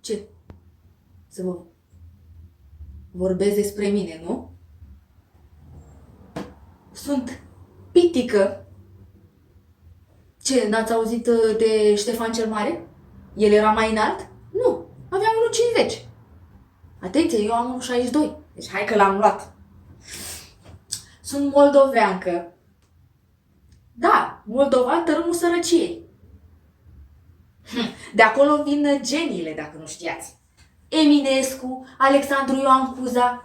Ce? Să vă vorbesc despre mine, nu? Sunt pitică. Ce, n-ați auzit de Ștefan cel Mare? El era mai înalt? Nu, avea 1,50. Atenție, eu am 1,62. Deci hai că l-am luat. Sunt moldoveancă. Da, Moldova, tărâmul sărăciei. De acolo vin geniile, dacă nu știați. Eminescu, Alexandru Ioan Cuza.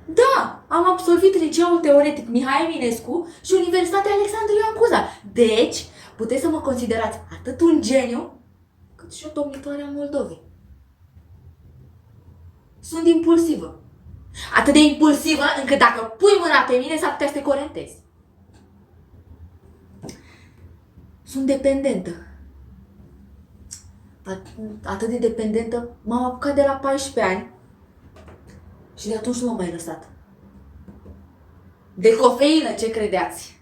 Da, am absolvit liceul teoretic Mihai Eminescu și Universitatea Alexandru Ioan Cuza. Deci, puteți să mă considerați atât un geniu, cât și o domnitoare a Moldovei. Sunt impulsivă. Atât de impulsivă încât dacă pui mâna pe mine s-ar putea să te corentezi. Sunt dependentă. Atât de dependentă, m-am apucat de la 14 ani și de atunci nu m-am mai lăsat. De cofeină, ce credeați?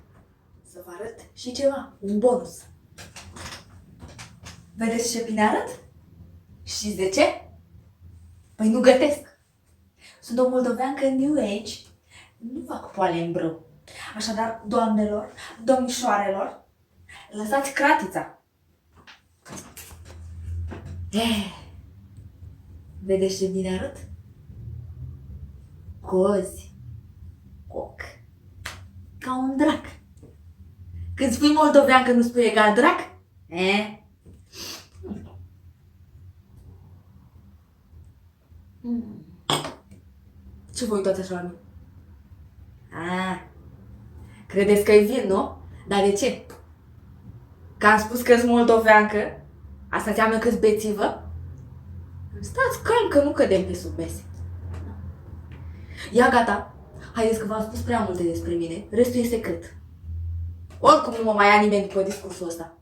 Să vă arăt și ceva, un bonus. Vedeți ce bine arăt? Știți de ce? Păi nu gătesc. Sunt o moldoveancă New Age. Nu fac poale în brâu. Așadar, doamnelor, domnișoarelor, lăsați cratița. Vedeți ce bine arăt? Cozi. Coc. Ca un drac. Când spui moldoveancă, nu spui egal drac? Ce vă uitați așa la mine? Credeți că-i vin, nu? Dar de ce? Că am spus că-s moldoveancă? Asta înseamnă că-s bețivă? Stați calm că nu cădem pe sub mese. Ia gata. Haideți că v-am spus prea multe despre mine. Restul e secret. Oricum nu mă mai ia nimeni după discursul ăsta.